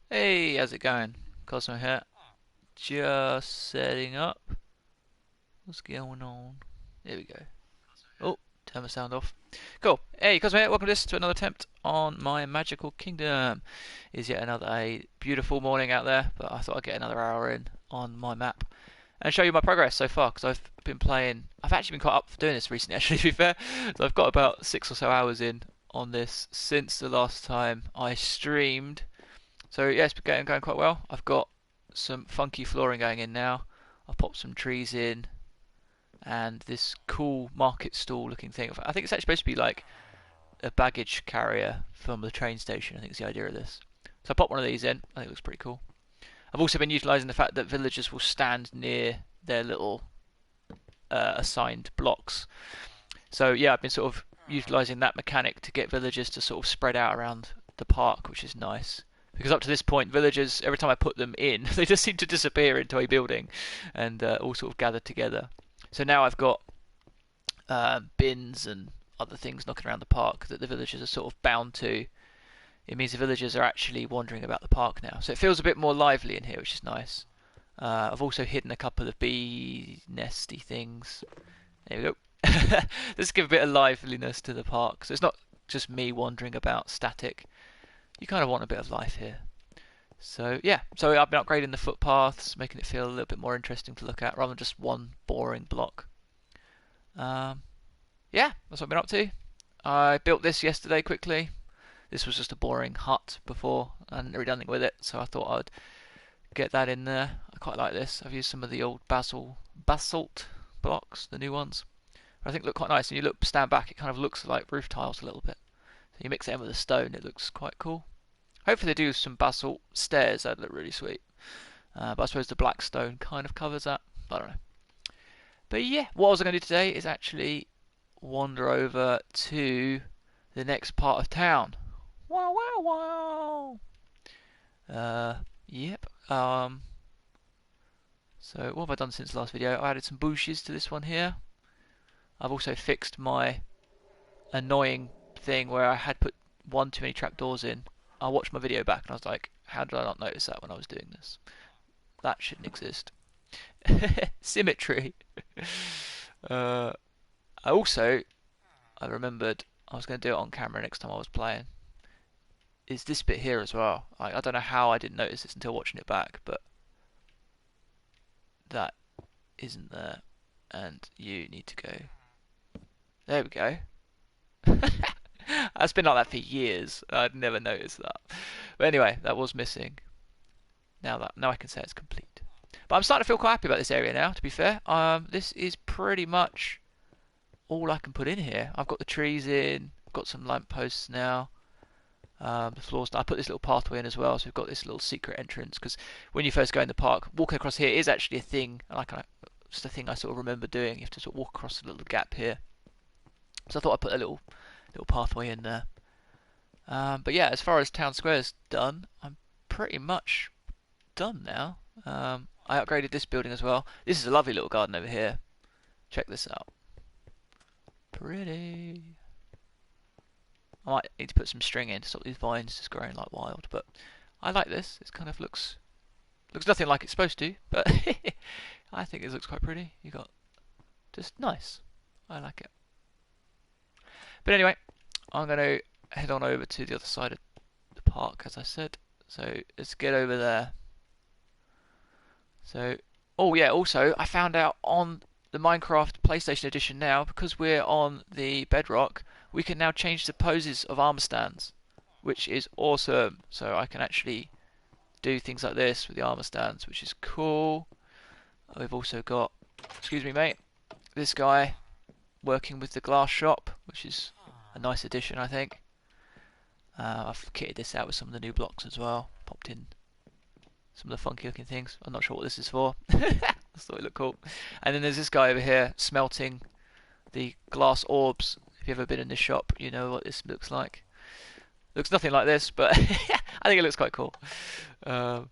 Hey, how's it going? Cosmo here. Just setting up. What's going on? There we go. Oh, turn the sound off. Cool. Hey, Cosmo here. Welcome to another attempt on my magical kingdom. Is yet another beautiful morning out there, but I thought I'd get another hour in on my map and show you my progress so far because I've been playing. I've actually been quite up for doing this recently, actually, to be fair. So I've got about 6 or so hours in on this since the last time I streamed. So yeah, it's been going quite well. I've got some funky flooring going in now. I've popped some trees in and this cool market stall looking thing. I think it's actually supposed to be like a baggage carrier from the train station. I think is the idea of this. So I popped one of these in. I think it looks pretty cool. I've also been utilising the fact that villagers will stand near their little assigned blocks. So yeah, I've been sort of utilising that mechanic to get villagers to sort of spread out around the park, which is nice. Because up to this point, villagers, every time I put them in, they just seem to disappear into a building and all sort of gathered together. So now I've got bins and other things knocking around the park that the villagers are sort of bound to. It means the villagers are actually wandering about the park now. So it feels a bit more lively in here, which is nice. I've also hidden a couple of bee nesty things. There we go. Let's give a bit of liveliness to the park. So it's not just me wandering about static. You kind of want a bit of life here. So yeah, so I've been upgrading the footpaths, making it feel a little bit more interesting to look at rather than just one boring block. Um, yeah, that's what I've been up to. I built this yesterday quickly. This was just a boring hut before. I hadn't really done anything with it, so I thought I'd get that in there. I quite like this. I've used some of the old basalt blocks, the new ones. I think look quite nice. And you stand back, it kind of looks like roof tiles a little bit. So you mix it in with the stone, it looks quite cool. Hopefully they do some basalt stairs, that'd look really sweet. But I suppose the black stone kind of covers that. I don't know. But yeah, what I was going to do today is actually wander over to the next part of town. Wow, wow, wow. Yep. So what have I done since the last video? I added some bushes to this one here. I've also fixed my annoying thing where I had put one too many trapdoors in. I watched my video back and I was like, how did I not notice that when I was doing this? That shouldn't exist. Symmetry. Uh, I remembered I was going to do it on camera next time I was playing. Is this bit here as well? I don't know how I didn't notice this until watching it back, but that isn't there. And you need to go. There we go. That's been like that for years. I'd never noticed that. But anyway, that was missing. Now I can say it's complete. But I'm starting to feel quite happy about this area now. To be fair, this is pretty much all I can put in here. I've got the trees in. I've got some lampposts now. The floors. I put this little pathway in as well, so we've got this little secret entrance. Because when you first go in the park, walking across here is actually a thing. Just a thing I sort of remember doing. You have to sort of walk across a little gap here. So I thought I'd put a little pathway in there. But yeah, as far as town square's done, I'm pretty much done now. I upgraded this building as well. This is a lovely little garden over here. Check this out. Pretty. I might need to put some string in to stop these vines just growing like wild, but I like this. It kind of looks nothing like it's supposed to, but I think it looks quite pretty. You got just nice. I like it. But anyway, I'm going to head on over to the other side of the park, as I said. So let's get over there. So, oh yeah, also I found out on the Minecraft PlayStation Edition now, because we're on the Bedrock, we can now change the poses of armor stands, which is awesome. So I can actually do things like this with the armor stands, which is cool. We've also got, excuse me mate, this guy working with the glass shop, which is a nice addition, I think. I've kitted this out with some of the new blocks as well. Popped in some of the funky looking things. I'm not sure what this is for. I just thought it looked cool. And then there's this guy over here smelting the glass orbs. If you've ever been in this shop, you know what this looks like. Looks nothing like this, but I think it looks quite cool. Yeah,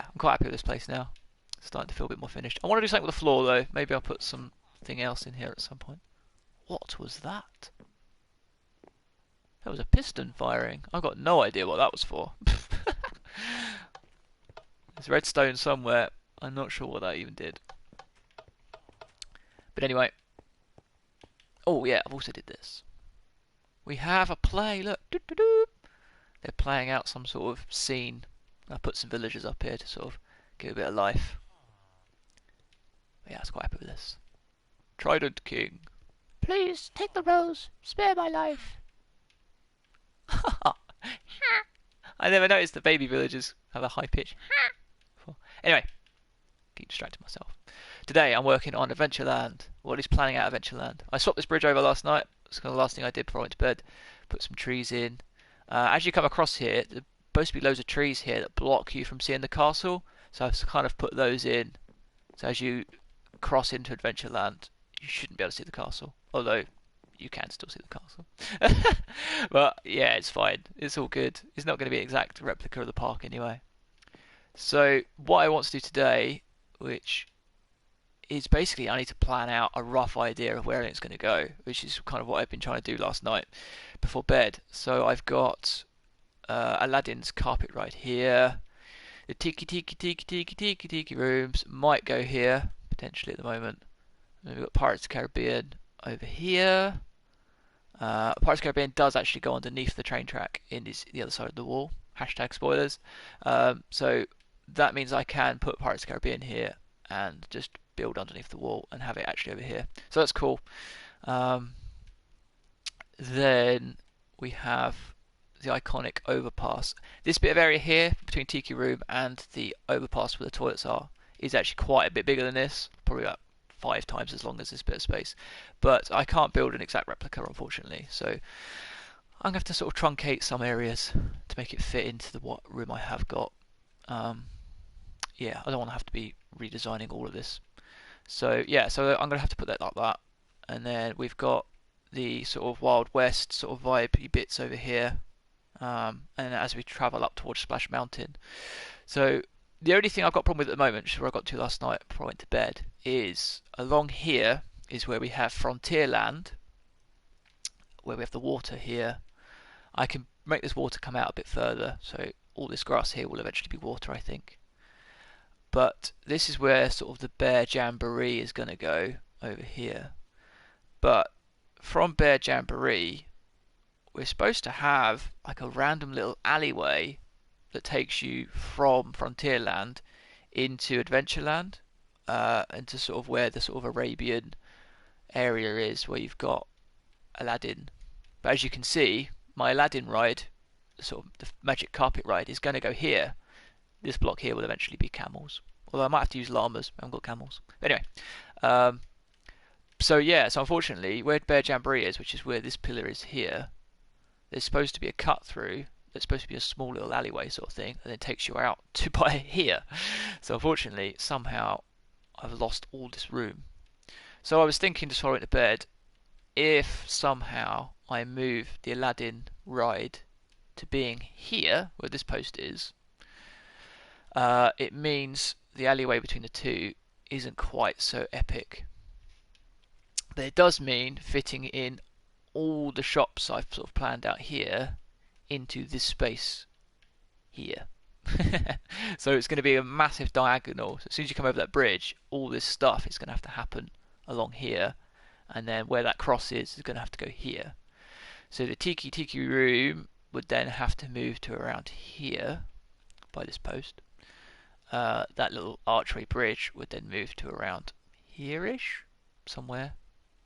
I'm quite happy with this place now. It's starting to feel a bit more finished. I want to do something with the floor though. Maybe I'll put something else in here at some point. What was that? That was a piston firing. I've got no idea what that was for. There's redstone somewhere. I'm not sure what that even did. But anyway. Oh yeah, I've also did this. We have a play. Look. Doo -doo -doo. They're playing out some sort of scene. I put some villagers up here to sort of give a bit of life. But yeah, I was quite happy with this. Trident King. Please take the rose. Spare my life. I never noticed the baby villagers have a high pitch. Anyway, keep distracting myself. Today I'm working on Adventureland. Well, at least planning out Adventureland. I swapped this bridge over last night. It's kind of the last thing I did before I went to bed. Put some trees in. As you come across here, there's supposed to be loads of trees here that block you from seeing the castle. So I've kind of put those in. So as you cross into Adventureland, you shouldn't be able to see the castle. Although you can still see the castle. But yeah, it's fine. It's all good. It's not going to be an exact replica of the park anyway. So what I want to do today, which is basically I need to plan out a rough idea of where it's going to go, which is kind of what I've been trying to do last night before bed. So I've got Aladdin's carpet ride here. The tiki rooms might go here, potentially at the moment. And we've got Pirates of the Caribbean over here. Pirates of the Caribbean does actually go underneath the train track in the other side of the wall. Hashtag spoilers. So that means I can put Pirates of the Caribbean here and just build underneath the wall and have it actually over here. So that's cool. Then we have the iconic overpass. This bit of area here between Tiki Room and the overpass where the toilets are is actually quite a bit bigger than this. Probably about 5 times as long as this bit of space. But I can't build an exact replica, unfortunately. So I'm going to have to sort of truncate some areas to make it fit into the what room I have got. Yeah, I don't want to have to be redesigning all of this. So yeah, so I'm going to have to put that like that. And then we've got the sort of Wild West sort of vibe bits over here. And as we travel up towards Splash Mountain. So the only thing I've got a problem with at the moment, which is where I got to last night before I went to bed, is along here is where we have Frontierland, where we have the water here. I can make this water come out a bit further, so all this grass here will eventually be water, I think. But this is where sort of the Bear Jamboree is going to go, over here. But from Bear Jamboree, we're supposed to have like a random little alleyway that takes you from Frontierland into Adventureland, into sort of where the sort of Arabian area is, where you've got Aladdin. But as you can see, my Aladdin ride, sort of the magic carpet ride, is going to go here. This block here will eventually be camels. Although I might have to use llamas. I haven't got camels. But anyway. So yeah, so unfortunately, where Bear Jamboree is, which is where this pillar is here, there's supposed to be a cut through. There's supposed to be a small little alleyway sort of thing, and then it takes you out to by here. So unfortunately, somehow, I've lost all this room. So I was thinking just before I went to bed, if somehow I move the Aladdin ride to being here, where this post is, it means the alleyway between the two isn't quite so epic. But it does mean fitting in all the shops I've sort of planned out here into this space here. So it's going to be a massive diagonal. So as soon as you come over that bridge, all this stuff is going to have to happen along here, and then where that cross is going to have to go here. So the Tiki room would then have to move to around here by this post. That little archway bridge would then move to around here-ish, somewhere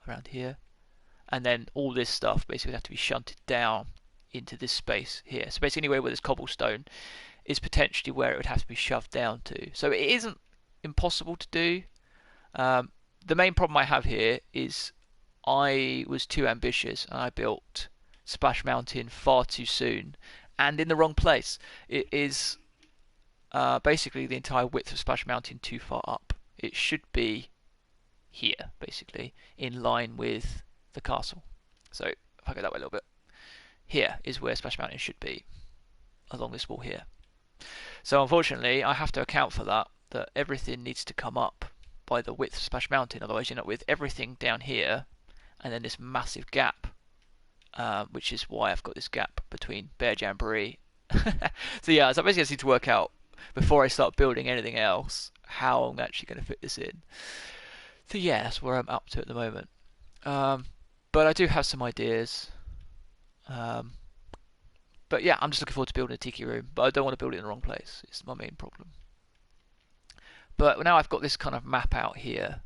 around here. And then all this stuff basically would have to be shunted down into this space here. So basically anywhere where there's cobblestone is potentially where it would have to be shoved down to. So it isn't impossible to do. The main problem I have here is I was too ambitious and I built Splash Mountain far too soon and in the wrong place. It is basically the entire width of Splash Mountain too far up. It should be here, basically, in line with the castle. So if I go that way a little bit, here is where Splash Mountain should be, along this wall here. So unfortunately, I have to account for that everything needs to come up by the width of Splash Mountain, otherwise you end up with everything down here, and then this massive gap, which is why I've got this gap between Bear Jamboree. So yeah, so basically I just need to work out before I start building anything else, how I'm actually going to fit this in. So yeah, that's where I'm up to at the moment. Um, but I do have some ideas. Um, but yeah, I'm just looking forward to building a tiki room. But I don't want to build it in the wrong place. It's my main problem. But now I've got this kind of map out here.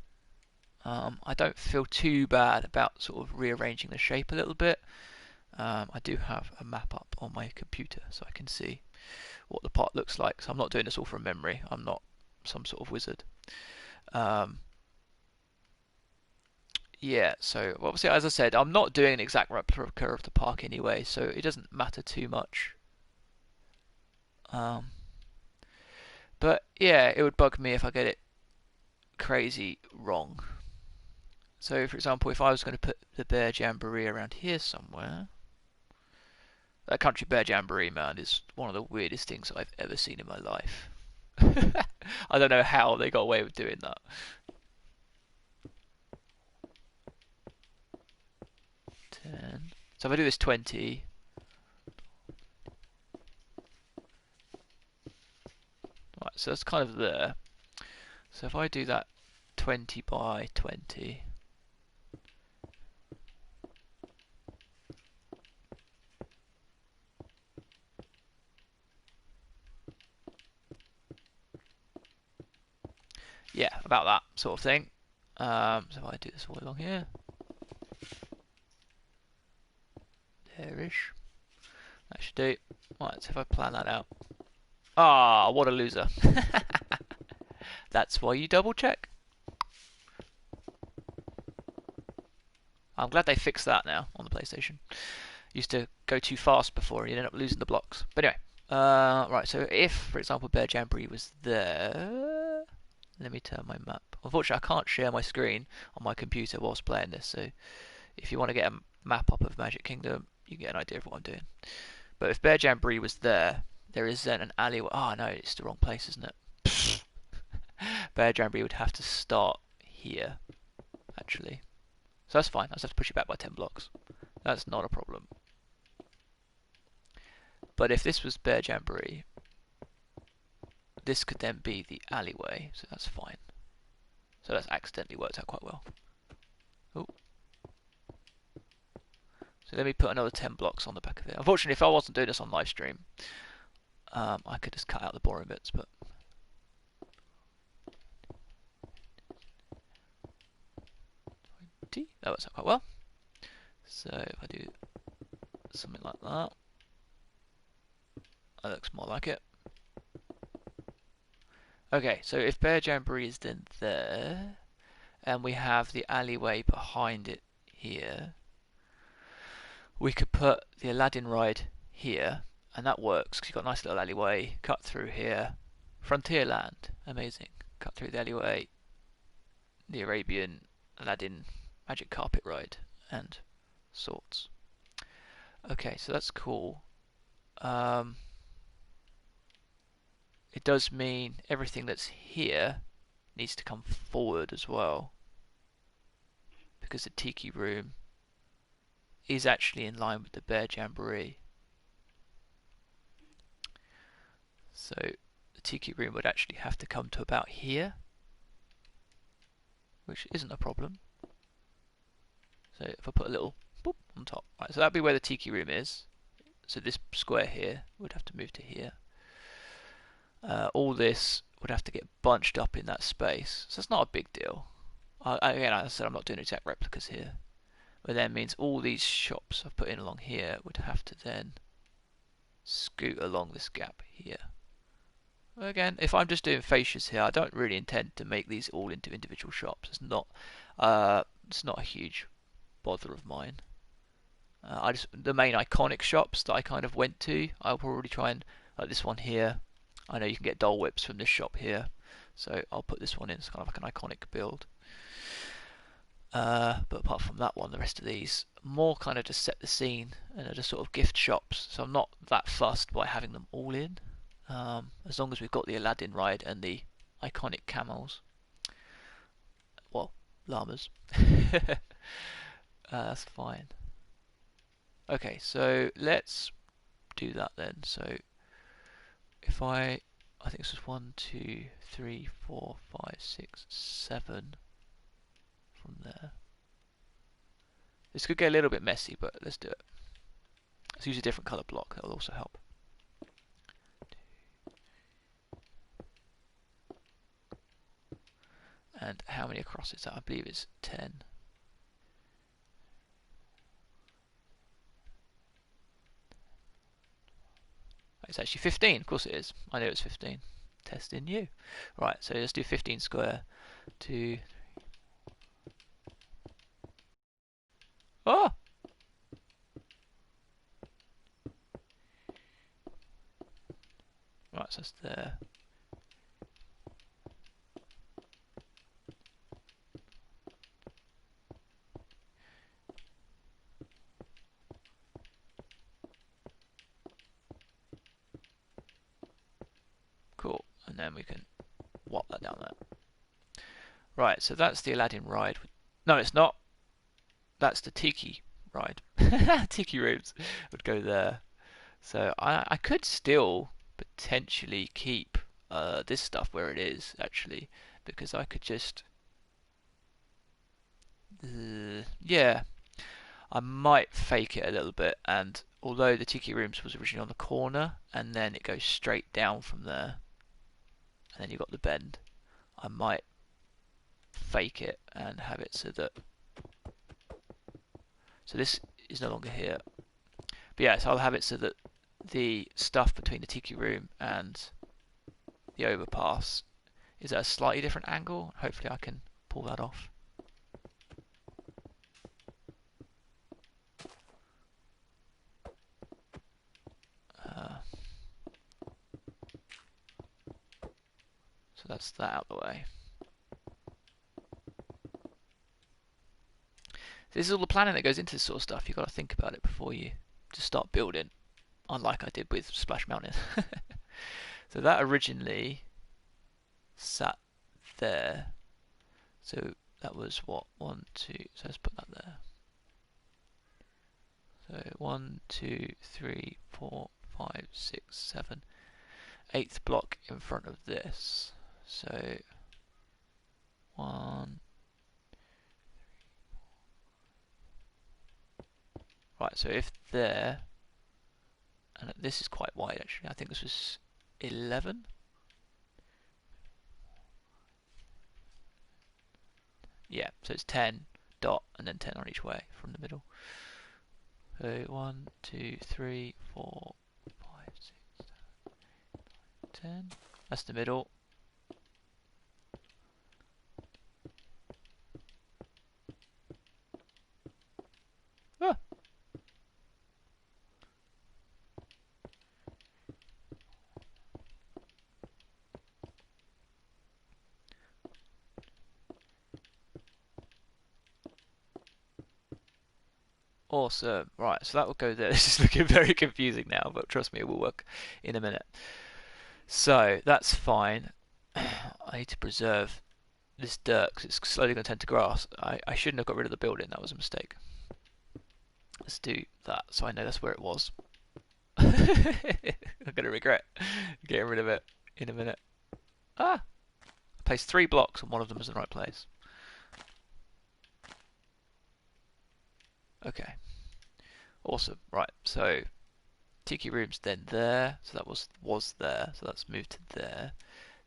I don't feel too bad about sort of rearranging the shape a little bit. I do have a map up on my computer so I can see what the part looks like. So I'm not doing this all from memory. I'm not some sort of wizard. Um, yeah, so obviously, as I said, I'm not doing an exact replica of the park anyway, so it doesn't matter too much. Um, but yeah, it would bug me if I get it crazy wrong. So, for example, if I was going to put the Bear Jamboree around here somewhere, that Country Bear Jamboree, man, is one of the weirdest things I've ever seen in my life. I don't know how they got away with doing that. 10. So if I do this 20, right, so that's kind of there. So if I do that 20 by 20, yeah, about that sort of thing. So if I do this all along here, there-ish, that should do. Right, so if I plan that out. Ah, what a loser. That's why you double check. I'm glad they fixed that now on the PlayStation. Used to go too fast before and you'd end up losing the blocks. But anyway, right, so if, for example, Bear Jamboree was there, let me turn my map. Unfortunately, I can't share my screen on my computer whilst playing this, so if you want to get a map up of Magic Kingdom, you get an idea of what I'm doing. But if Bear Jamboree was there, there is then an alleyway. Oh no, it's the wrong place, isn't it? Bear Jamboree would have to start here, actually. So that's fine. I just have to push it back by 10 blocks. That's not a problem. But if this was Bear Jamboree, this could then be the alleyway, so that's fine. So that's accidentally worked out quite well. Ooh. So let me put another 10 blocks on the back of it. Unfortunately, if I wasn't doing this on live stream, I could just cut out the boring bits, but that works out quite well. So if I do something like that, that looks more like it. Okay, so if Bear Jamboree is then there, and we have the alleyway behind it here, we could put the Aladdin ride here, and that works because you've got a nice little alleyway, cut through here. Frontierland, amazing. Cut through the alleyway, the Arabian Aladdin magic carpet ride, and sorts. Okay, so that's cool. It does mean everything that's here needs to come forward as well, because the Tiki Room is actually in line with the Bear Jamboree. So the Tiki Room would actually have to come to about here, which isn't a problem. So if I put a little boop on top, right, so that'd be where the Tiki Room is. So this square here would have to move to here. All this would have to get bunched up in that space, so it's not a big deal. Again, as I said, I'm not doing exact replicas here, but then means all these shops I've put in along here would have to then scoot along this gap here. Again, if I'm just doing fascias here, I don't really intend to make these all into individual shops. It's not a huge bother of mine. The main iconic shops that I kind of went to, I'll probably try and, like this one here, I know you can get Dole Whips from this shop here, so I'll put this one in. It's kind of like an iconic build. But apart from that one, the rest of these more kind of just set the scene and are just sort of gift shops. So I'm not that fussed by having them all in, as long as we've got the Aladdin ride and the iconic camels. Well, llamas. That's fine. Okay, so let's do that then. So if I I think this was 1, 2, 3, 4, 5, 6, 7 from there. This could get a little bit messy, but let's do it. Let's use a different colour block, that will also help. And how many across is that? I believe it's 10. It's actually 15, of course it is. I knew it was 15. Testing you. Right, so let's do 15 square. 2. Oh! Right, so that's there. Cool, and then we can whop that down there. Right, so that's the Aladdin ride. No, it's not. That's the Tiki ride. Tiki rooms would go there. So I could still potentially keep this stuff where it is, actually, because I could just... yeah, I might fake it a little bit, and although the Tiki Rooms was originally on the corner, and then it goes straight down from there, and then you've got the bend, I might fake it and have it so that... So this is no longer here. But yeah, so I'll have it so that the stuff between the Tiki Room and the overpass is at a slightly different angle. Hopefully I can pull that off. So that's that out of the way. This is all the planning that goes into this sort of stuff. You've got to think about it before you just start building, unlike I did with Splash Mountain. So that originally sat there. So that was what? 1, 2. So let's put that there. So 1, 2, 3, 4, 5, 6, 7. 8th block in front of this. So 1. Right, so if there, and this is quite wide actually, I think this was 11. Yeah, so it's 10 dot and then 10 on each way from the middle. So 1, 2, 3, 4, 5, 6, 7, 10. That's the middle. Ah. Awesome. Right, so that will go there. This is looking very confusing now, but trust me, it will work in a minute. So that's fine. I need to preserve this dirt because it's slowly going to turn to grass. I shouldn't have got rid of the building. That was a mistake. Let's do that so I know that's where it was. I'm going to regret getting rid of it in a minute. Ah! I placed 3 blocks and one of them is in the right place. Okay. Awesome. Right, so Tiki Room's then there. So that was there. So that's moved to there.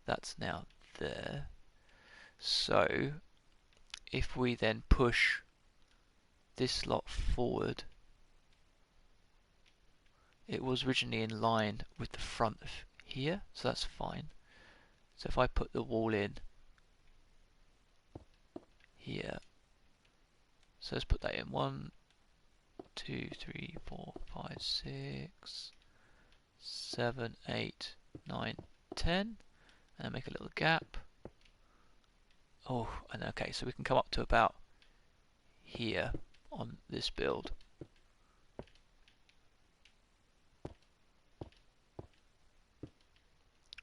That's now there. So if we then push this slot forward, it was originally in line with the front of here, so that's fine. So if I put the wall in here, so let's put that in 1, 2, 3, 4, 5, 6, 7, 8, 9, 10, and make a little gap. Oh, and okay, so we can come up to about here on this build.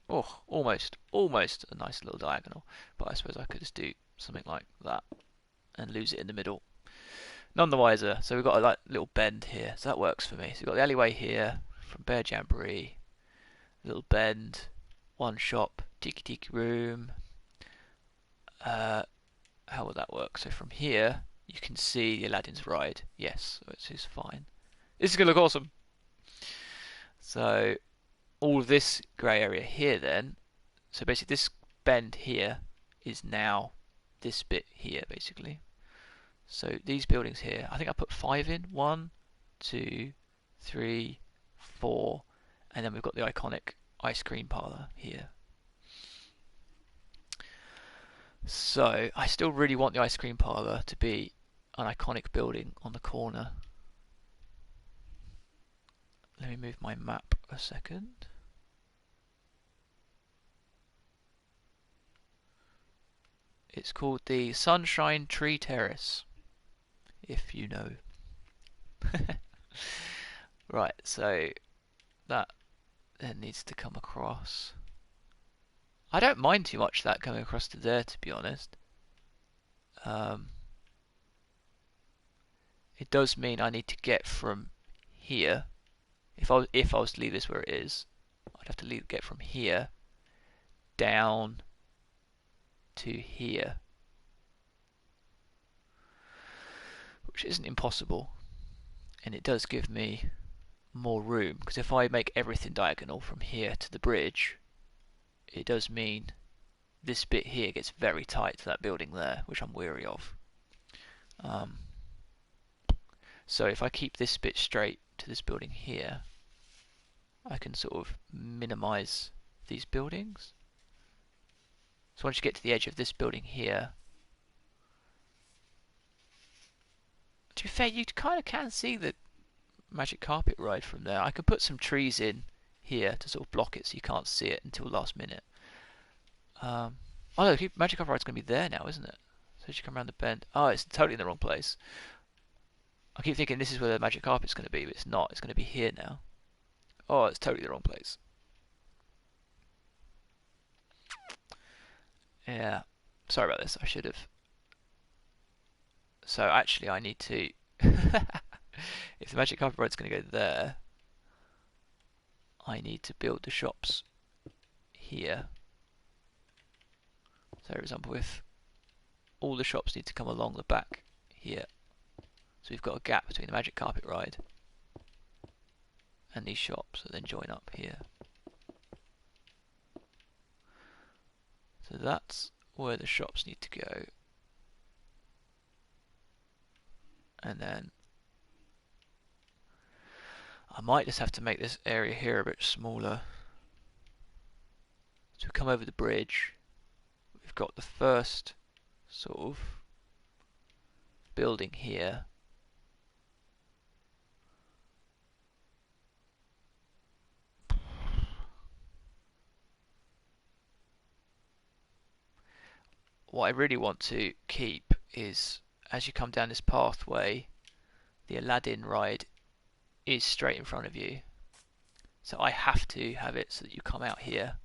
Oh, almost a nice little diagonal, but I suppose I could just do something like that and lose it in the middle. None the wiser. So we've got a like, little bend here, so that works for me. So we've got the alleyway here from Bear Jamboree, little bend, one shop, tiki tiki room. How will that work? So from here, you can see the Aladdin's ride. Yes, which is fine. This is going to look awesome. So all of this grey area here then, so basically this bend here is now this bit here basically. So these buildings here, I think I put 5 in. 1, 2, 3, 4, and then we've got the iconic ice cream parlour here. So I still really want the ice cream parlour to be an iconic building on the corner. Let me move my map a second. It's called the Sunshine Tree Terrace, if you know. Right, so that then needs to come across. I don't mind too much that coming across to there, to be honest. It does mean I need to get from here. If I was to leave this where it is, I'd have to get from here down to here, which isn't impossible, and it does give me more room, because if I make everything diagonal from here to the bridge, it does mean this bit here gets very tight to that building there, which I'm weary of. So if I keep this bit straight to this building here, I can sort of minimize these buildings. So once you get to the edge of this building here, to be fair, you kind of can see the magic carpet ride from there. I could put some trees in here to sort of block it so you can't see it until last minute. Oh no, the magic carpet ride's going to be there now, isn't it? So as you come around the bend, oh, it's totally in the wrong place. I keep thinking this is where the magic carpet's going to be, but it's not. It's going to be here now. Oh, it's totally the wrong place. Yeah, sorry about this. I should have. So actually, I need to. If the magic carpet ride's going to go there, I need to build the shops here. So, for example, if all the shops need to come along the back here, so we've got a gap between the magic carpet ride and these shops that then join up here. So that's where the shops need to go. And then I might just have to make this area here a bit smaller. So we come over the bridge. We've got the first sort of building here. What I really want to keep is, as you come down this pathway, the Aladdin ride is straight in front of you. So I have to have it so that you come out here,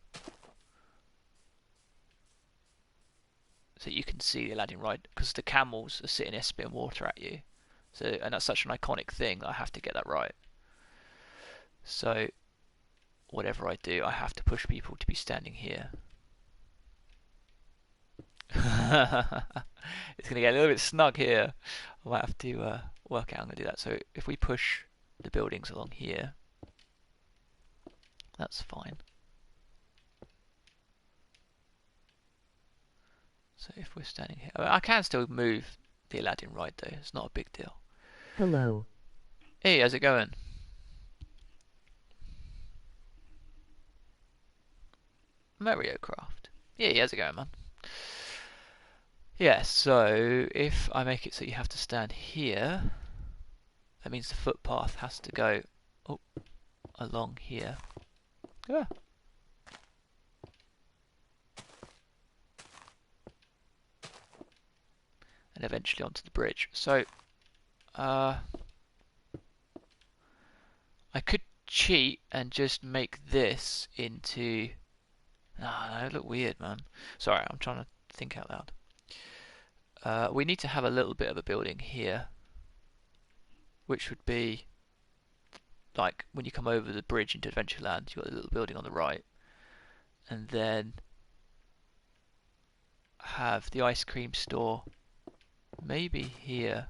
so you can see the Aladdin ride, because the camels are sitting there spitting water at you. So, and that's such an iconic thing that I have to get that right. So whatever I do, I have to push people to be standing here. It's going to get a little bit snug here. I might have to work out how I'm going to do that. So if we push the buildings along here, that's fine. So if we're standing here, I can still move the Aladdin ride though. It's not a big deal. Hello. Hey, how's it going? Mario Craft. Yeah, how's it going, man? Yeah, so if I make it so you have to stand here, that means the footpath has to go along here. Yeah. And eventually onto the bridge. So, I could cheat and just make this into... Ah, no, it look weird, man. Sorry, I'm trying to think out loud. We need to have a little bit of a building here, which would be like when you come over the bridge into Adventureland, you've got a little building on the right, and then have the ice cream store maybe here.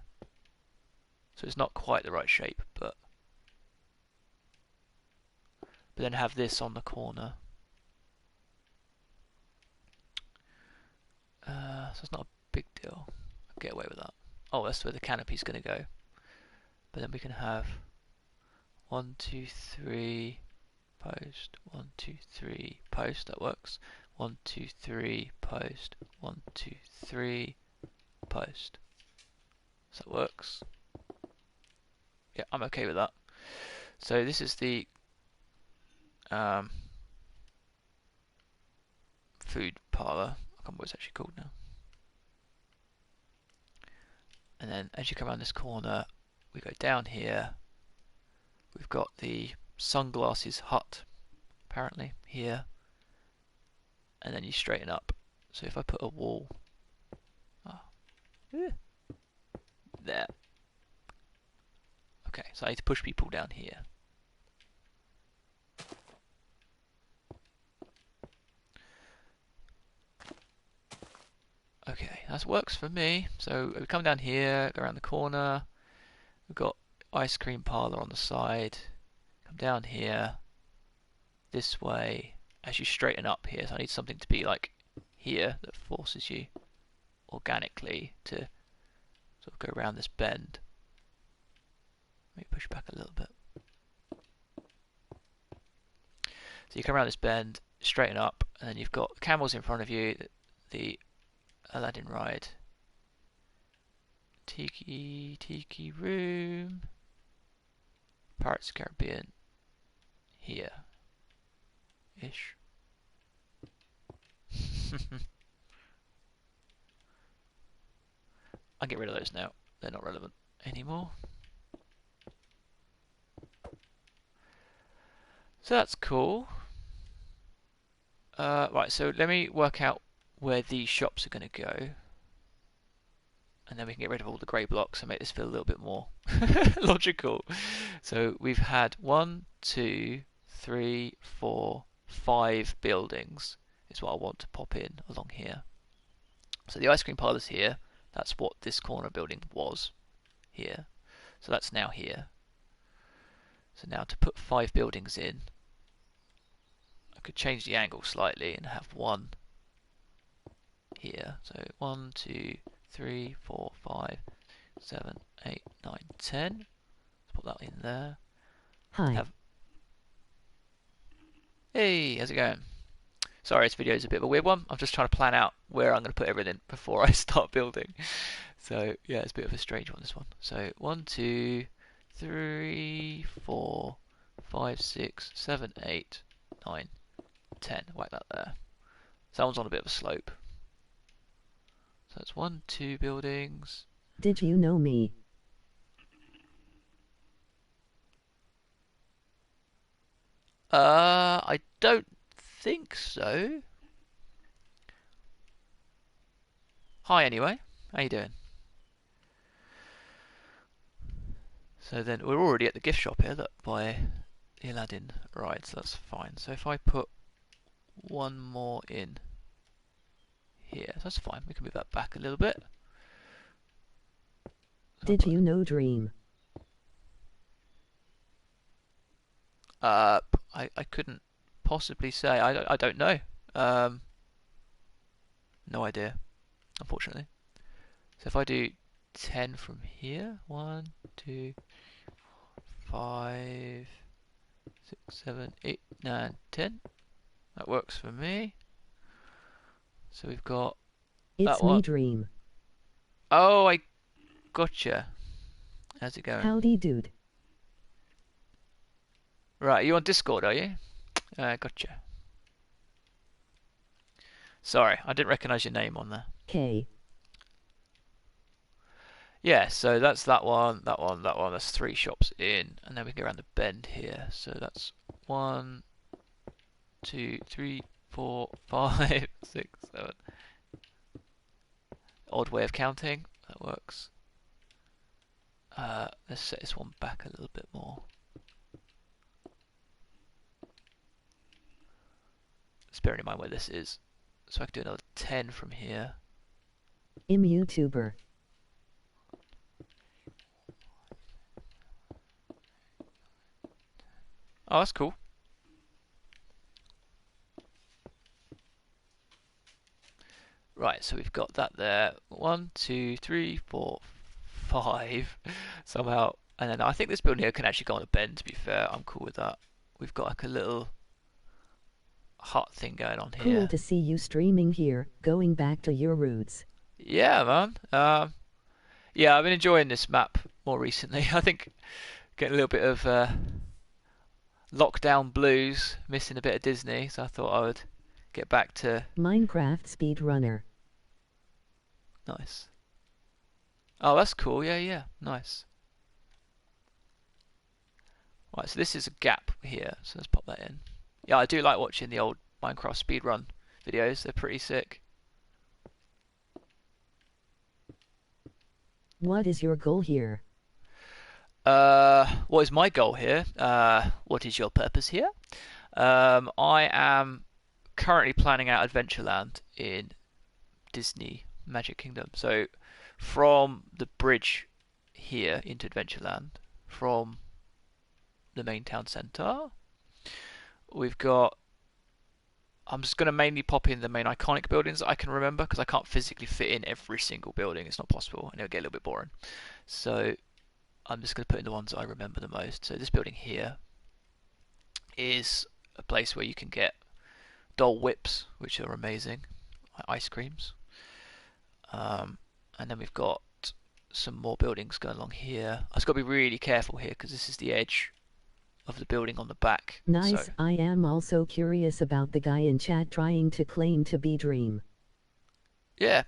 So it's not quite the right shape, but then have this on the corner. So it's not a big deal. I'll get away with that. Oh, that's where the canopy's going to go. But then we can have 1, 2, 3 post, 1, 2, 3 post. That works. 1, 2, 3 post, 1, 2, 3 post. So that works. Yeah, I'm okay with that. So this is the food parlor. I can't remember what it's actually called now. And then as you come around this corner, we go down here. We've got the sunglasses hut, apparently, here. And then you straighten up. So if I put a wall there. Okay, so I need to push people down here. Okay, that works for me. So we come down here, go around the corner. We've got ice cream parlor on the side. Come down here, this way. As you straighten up here, so I need something to be like here that forces you organically to sort of go around this bend. Let me push back a little bit. So you come around this bend, straighten up, and then you've got the camels in front of you, the Aladdin ride. Tiki room. Pirates of the Caribbean. Here. Ish. I'll get rid of those now. They're not relevant anymore. So that's cool. Right, so let me work out where these shops are going to go. And then we can get rid of all the grey blocks and make this feel a little bit more logical. So we've had 1, 2, 3, 4, 5 buildings is what I want to pop in along here. So the ice cream parlour's here. That's what this corner building was here. So that's now here. So now to put 5 buildings in, I could change the angle slightly and have 1 here. So 1, 2, 3, 4, 5, 7, 8, 9, 10. Let's put that in there. Hi. Hey, how's it going? Sorry, this video is a bit of a weird one. I'm just trying to plan out where I'm going to put everything before I start building. So yeah, it's a bit of a strange one, this one. So 1, 2, 3, 4, 5, 6, 7, 8, 9, 10. Whack that there. So that one's on a bit of a slope. So that's 1, 2 buildings. Did you know me? I don't think so. Hi anyway. How you doing? So then we're already at the gift shop here, look, by the Aladdin ride, so that's fine. So if I put 1 more in here, so that's fine. We can move that back a little bit. Did you know Dream? I couldn't possibly say. I don't know. No idea, unfortunately. So if I do 10 from here, 1, 2, 5, 6, 7, 8, 9, 10. That works for me. So we've got It's that one. me, Dream. Oh, I gotcha. How's it going? Howdy, dude. Right, you on Discord, are you? Gotcha. Sorry, I didn't recognise your name on there. K. Yeah, so that's that one, that one, that one. That's 3 shops in, and then we can go around the bend here. So that's 1, 2, 3, 4, 5, 6, 7. Odd way of counting. That works. Let's set this one back a little bit more. It's a bearing in mind where this is. So I can do another 10 from here. YouTuber. Oh, that's cool. Right, so we've got that there. 1, 2, 3, 4, 5 somehow. And then I think this building here can actually go on a bend, to be fair. I'm cool with that. We've got like a little hut thing going on here. Cool to see you streaming here, going back to your roots. Yeah, man. Yeah, I've been enjoying this map more recently. I think getting a little bit of lockdown blues, missing a bit of Disney, so I thought I would get back to Minecraft speedrunner. Nice. Oh, that's cool. Yeah, yeah. Nice. Right, so this is a gap here, so let's pop that in. Yeah, I do like watching the old Minecraft speedrun videos. They're pretty sick. What is your goal here? What is my goal here? What is your purpose here? I am currently planning out Adventureland in Disney Magic Kingdom. So from the bridge here into Adventureland, from the main town centre, we've got. I'm just going to mainly pop in the main iconic buildings that I can remember because I can't physically fit in every single building. It's not possible, and it'll get a little bit boring. So I'm just going to put in the ones that I remember the most. So this building here is a place where you can get Dole Whips, which are amazing, ice creams. And then we've got some more buildings going along here. I've got to be really careful here because this is the edge of the building on the back. Nice. So, I am also curious about the guy in chat trying to claim to be Dream. yeah.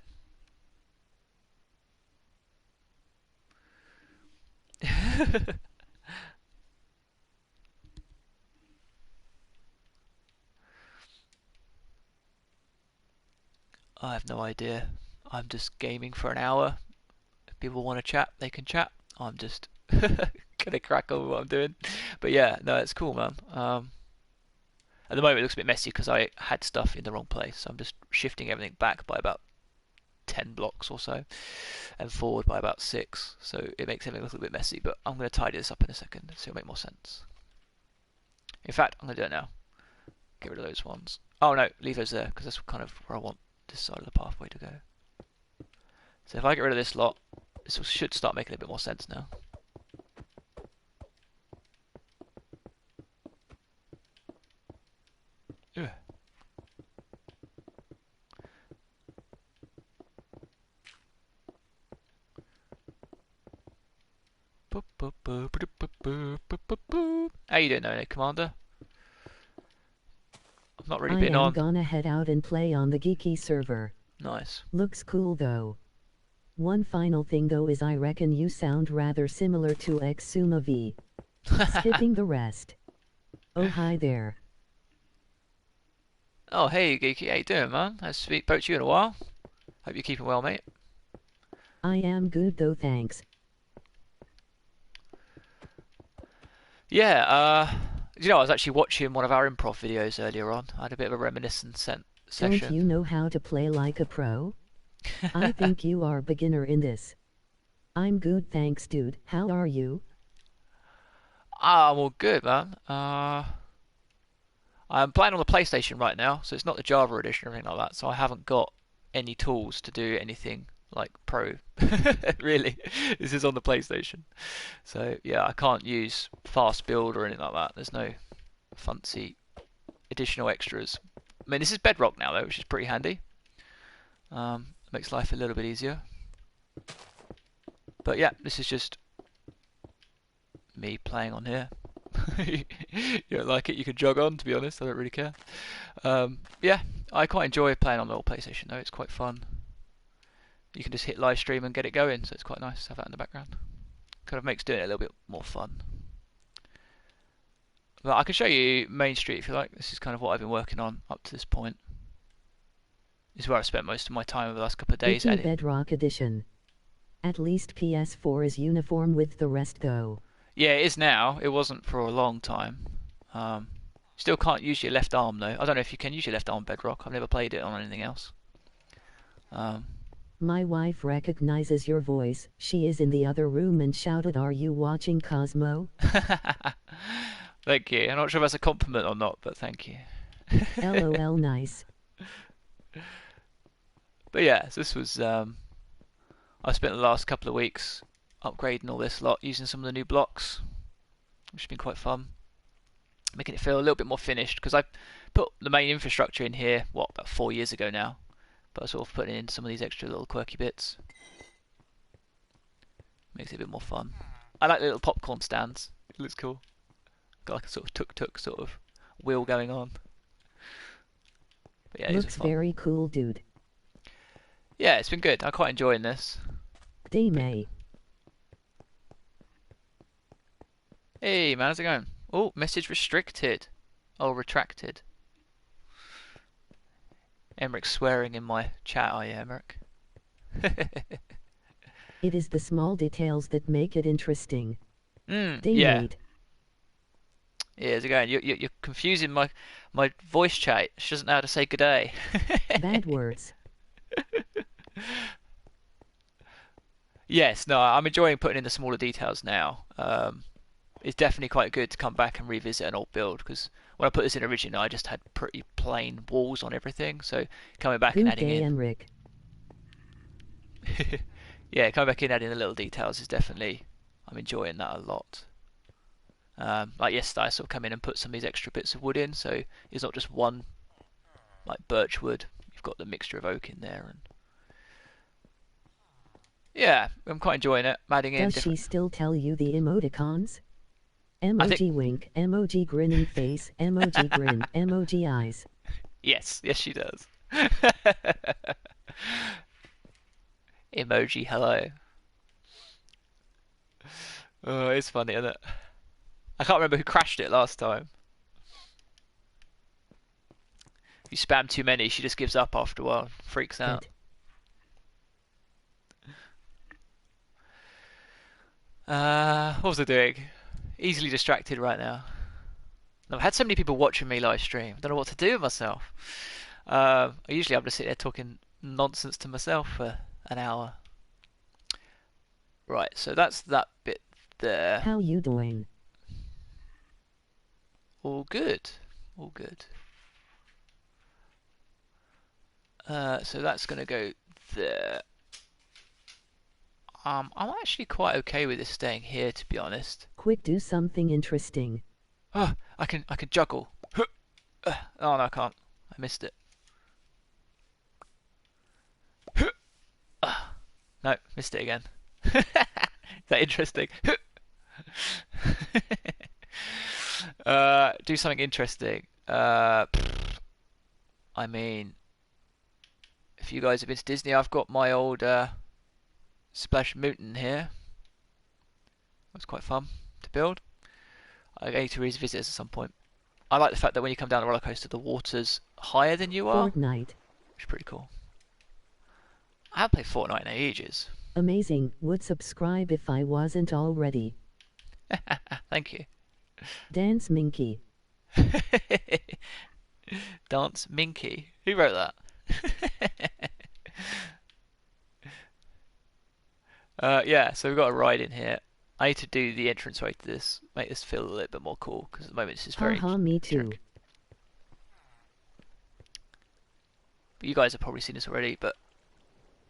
I have no idea. I'm just gaming for an hour. If people want to chat, they can chat. I'm just gonna crack on with what I'm doing. But yeah, no, it's cool, man. At the moment, it looks a bit messy because I had stuff in the wrong place. So I'm just shifting everything back by about 10 blocks or so, and forward by about 6. So it makes everything look a little bit messy. But I'm going to tidy this up in a second, so it'll make more sense. In fact, I'm going to do it now. Get rid of those ones. Oh no, leave those there because that's kind of where I want this side of the pathway to go. So if I get rid of this lot, this should start making a bit more sense now. Ugh. How you doing there, Commander? I've not really been on. I'm gonna head out and play on the geeky server. Nice. Looks cool though. One final thing though is I reckon you sound rather similar to Exuma V. Skipping the rest. Oh hi there. Oh hey Geeky, how you doing, man? Hasn't spoke to you in a while. Hope you're keeping well, mate. I am good though, thanks. Yeah, you know, I was actually watching one of our improv videos earlier on. I had a bit of a reminiscence session. Don't you know how to play like a pro? I think you are beginner in this. I'm good, thanks, dude. How are you? I'm all good, man. I'm playing on the PlayStation right now, so it's not the Java edition or anything like that. So I haven't got any tools to do anything like pro. Really, this is on the PlayStation. So yeah, I can't use fast build or anything like that. There's no fancy additional extras. I mean, this is Bedrock now though, which is pretty handy. Makes life a little bit easier. But yeah, this is just me playing on here. You don't like it, you can jog on, to be honest. I don't really care. Yeah, I quite enjoy playing on the old PlayStation though. It's quite fun. You can just hit live stream and get it going, so it's quite nice to have that in the background. Kind of makes doing it a little bit more fun. But I can show you Main Street if you like. This is kind of what I've been working on up to this point. This is where I've spent most of my time over the last couple of days. Geeky Bedrock Edition. At least PS4 is uniform with the rest though. Yeah, it is now. It wasn't for a long time. Still can't use your left arm though. I don't know if you can use your left arm Bedrock. I've never played it on anything else. My wife recognizes your voice. She is in the other room and shouted, "Are you watching Cosmo?" Thank you. I'm not sure if that's a compliment or not, but thank you. LOL, nice. But yeah, so this was. I spent the last couple of weeks upgrading all this lot, using some of the new blocks, which has been quite fun. Making it feel a little bit more finished because I put the main infrastructure in here, about 4 years ago now. But I sort of putting in some of these extra little quirky bits. Makes it a bit more fun. I like the little popcorn stands. It looks cool. Got like a sort of tuk-tuk sort of wheel going on. But yeah, Looks very cool, dude. Yeah, it's been good. I'm quite enjoying this. May. Hey man, how's it going? Oh, message restricted. Oh, retracted. Emmerich's swearing in my chat, are you, Emmerich? It is the small details that make it interesting. Yeah. Yeah, how's it going? You're confusing my voice chat. She doesn't know how to say good day. Bad words. Yes, no, I'm enjoying putting in the smaller details now. It's definitely quite good to come back and revisit an old build because when I put this in originally, I just had pretty plain walls on everything. So coming back and adding in, Rick. yeah, coming back in adding the little details is definitely, I'm enjoying that a lot. Like yesterday, I sort of come in and put some of these extra bits of wood in, so it's not just one like birch wood. You've got the mixture of oak in there, and yeah, I'm quite enjoying it. I'm adding in. Does she still tell you the emoticons? Emoji wink, emoji grinning face, emoji grin, emoji eyes. Yes, she does. Emoji hello. Oh, it's funny, isn't it? I can't remember who crashed it last time. If you spam too many, she just gives up after a while, freaks out. What was I doing? Easily distracted right now. I've had so many people watching me live stream. I don't know what to do with myself. Usually I'm just sitting there talking nonsense to myself for an hour. Right, so that's that bit there. How you doing? All good. All good. So that's going to go there. I'm actually quite okay with this staying here, to be honest. Quick, do something interesting. Oh, I can juggle. Oh no, I can't. I missed it. No, missed it again. Is that interesting? Do something interesting. I mean, if you guys have been to Disney, I've got my old Splash Mountain here. It was quite fun to build. I need to revisit this at some point. I like the fact that when you come down the roller coaster, the water's higher than you are. Fortnite. Which is pretty cool. I haven't played Fortnite in ages. Amazing. Would subscribe if I wasn't already. Thank you. Dance Minky. Dance Minky. Who wrote that? Yeah, so we've got a ride in here. I need to do the entranceway to this, make this feel a little bit more cool, because at the moment this is very... me too. Trick. But you guys have probably seen this already, but...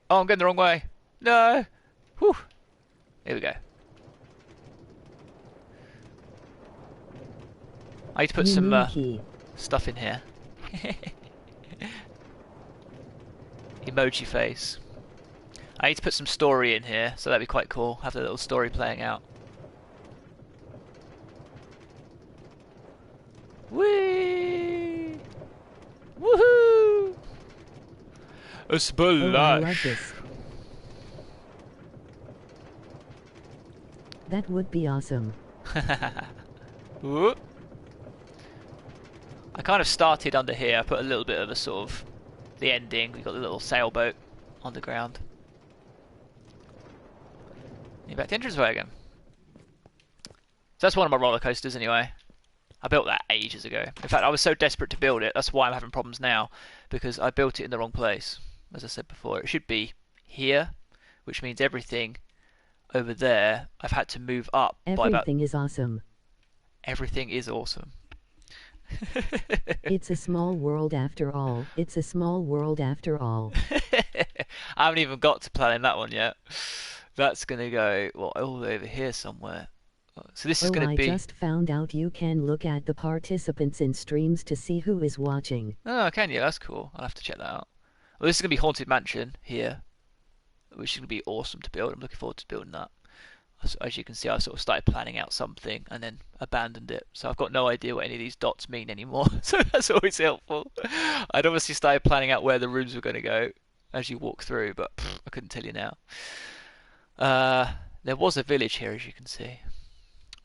Oh, I'm going the wrong way! No! Whew! Here we go. I need to put some stuff in here. Emoji face. I need to put some story in here, so that'd be quite cool. Have the little story playing out. Whee! Woohoo! A splash! Oh, I love this. That would be awesome. Whoop. I kind of started under here. I put a little bit of a sort of the ending. We got the little sailboat underground. Back to entranceway again. So that's one of my roller coasters anyway. I built that ages ago. In fact, I was so desperate to build it. That's why I'm having problems now, because I built it in the wrong place. As I said before, it should be here, which means everything over there I've had to move up by about. Everything is awesome. Everything is awesome. It's a small world after all. It's a small world after all. I haven't even got to planning that one yet. That's gonna go all the way over here somewhere. So this is Oh, gonna I be. just found out you can look at the participants in streams to see who is watching. Oh, can you? That's cool. I'll have to check that out. Well, this is gonna be Haunted Mansion here, which is gonna be awesome to build. I'm looking forward to building that. As you can see, I've sort of started planning out something and then abandoned it. So I've got no idea what any of these dots mean anymore. So that's always helpful. I'd obviously started planning out where the rooms were going to go as you walk through, but I couldn't tell you now. There was a village here, as you can see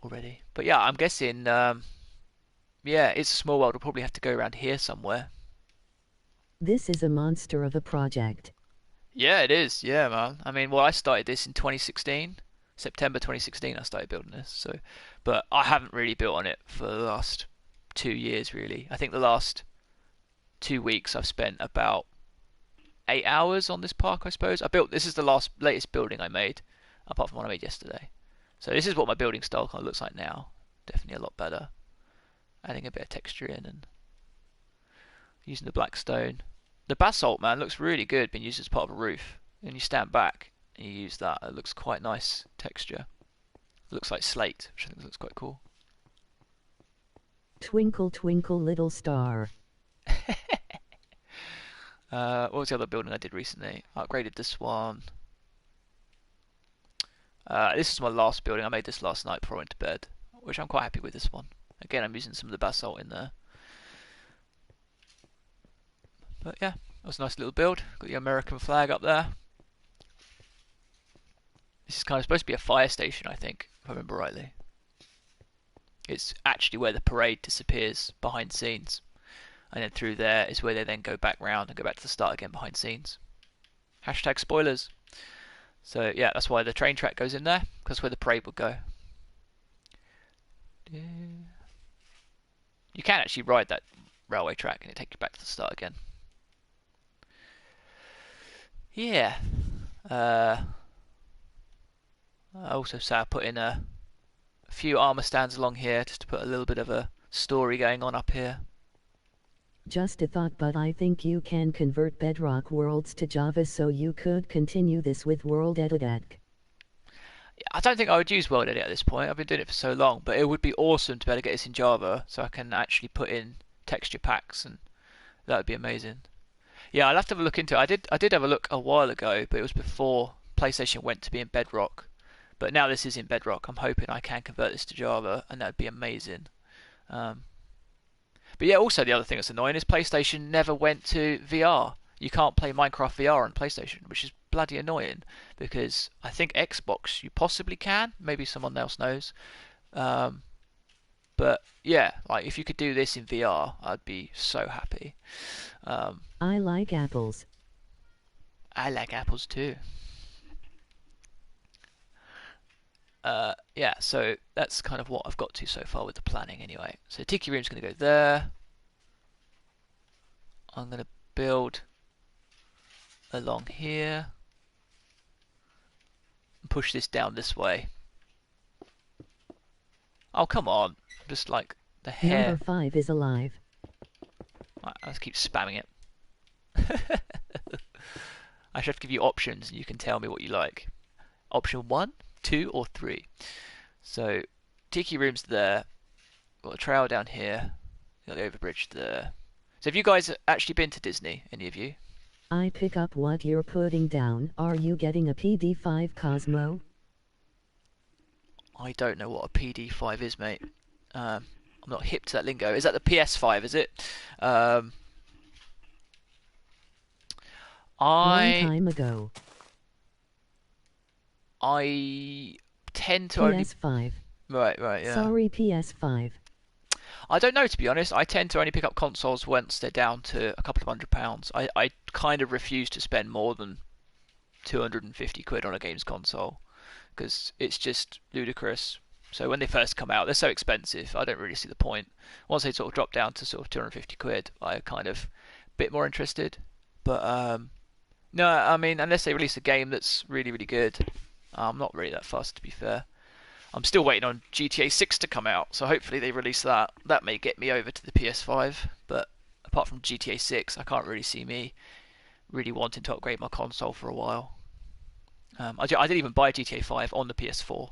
already. But yeah, I'm guessing, yeah, it's a small world. We'll probably have to go around here somewhere. This is a monster of a project. Yeah, it is. Yeah, man. I mean, well, I started this in 2016. September 2016 I started building this, so but I haven't really built on it for the last 2 years really. I think the last 2 weeks I've spent about 8 hours on this park, I suppose. This is the latest building I made, apart from one I made yesterday. So this is what my building style kind of looks like now. Definitely a lot better. Adding a bit of texture in and using the black stone. The basalt, man, looks really good being used as part of a roof. And you stand back and you use that, it looks quite nice texture. It looks like slate, which I think looks quite cool. Twinkle, twinkle, little star. What was the other building I did recently? I upgraded this one. This is my last building. I made this last night before I went to bed, which I'm quite happy with this one. Again, I'm using some of the basalt in there. But yeah, that was a nice little build. Got the American flag up there. This is kind of supposed to be a fire station, I think, if I remember rightly. It's actually where the parade disappears behind scenes. And then through there is where they then go back round and go back to the start again behind scenes. Hashtag spoilers. So yeah, that's why the train track goes in there, because that's where the parade would go. You can actually ride that railway track and it takes you back to the start again. Yeah. I also say I put in a few armor stands along here just to put a little bit of a story going on up here. Just a thought, but I think you can convert Bedrock worlds to Java, so you could continue this with World Edit. I don't think I would use World Edit at this point. I've been doing it for so long, but it would be awesome to be able to get this in Java so I can actually put in texture packs, and that would be amazing. Yeah, I'll have to have a look into it. I did have a look a while ago, but it was before PlayStation went to be in Bedrock. But now this is in Bedrock. I'm hoping I can convert this to Java, and that would be amazing. But yeah, also the other thing that's annoying is PlayStation never went to VR. You can't play Minecraft VR on PlayStation, which is bloody annoying, because I think Xbox you possibly can. Maybe someone else knows. But yeah, like if you could do this in VR, I'd be so happy. I like apples. I like apples too. Yeah, so that's kind of what I've got to so far with the planning anyway. So Tiki Room's going to go there. I'm going to build along here. And push this down this way. Oh, come on. Just like the hair. Number 5 is alive. Right, I'll just keep spamming it. I should have to give you options and you can tell me what you like. Option 1, 2 or 3. So Tiki Room's there. Got a trail down here. Got the overbridge there. So have you guys actually been to Disney? Any of you? I pick up what you're putting down. Are you getting a PD5 Cosmo? I don't know what a PD5 is, mate. I'm not hip to that lingo. Is that the PS5, is it? Long time ago. I tend to only... PS5. Right, yeah. Sorry, PS5. I don't know, to be honest. I tend to only pick up consoles once they're down to a couple of £100. I kind of refuse to spend more than 250 quid on a games console, because it's just ludicrous. So when they first come out, they're so expensive. I don't really see the point. Once they sort of drop down to sort of 250 quid, I kind of bit more interested. But no, I mean, unless they release a game that's really, really good, I'm not really that fussed, to be fair. I'm still waiting on GTA 6 to come out, so hopefully they release that. That may get me over to the PS5, but apart from GTA 6, I can't really see me really wanting to upgrade my console for a while. I didn't even buy GTA 5 on the PS4.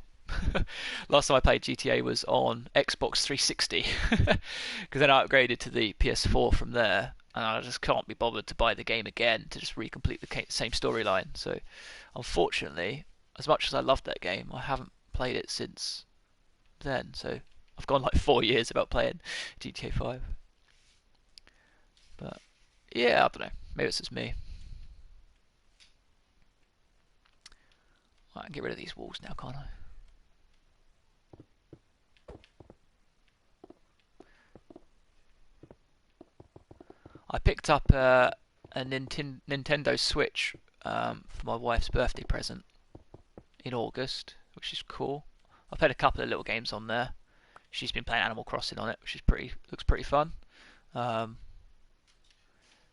Last time I played GTA was on Xbox 360, because then I upgraded to the PS4 from there, and I just can't be bothered to buy the game again to just recomplete the same storyline. So, unfortunately, as much as I loved that game, I haven't played it since then. So I've gone like 4 years about playing GTA 5. But yeah, I don't know. Maybe it's just me. I can get rid of these walls now, can't I? I picked up a Nintendo Switch for my wife's birthday present in August, which is cool. I've played a couple of little games on there. She's been playing Animal Crossing on it, which is looks pretty fun. Um,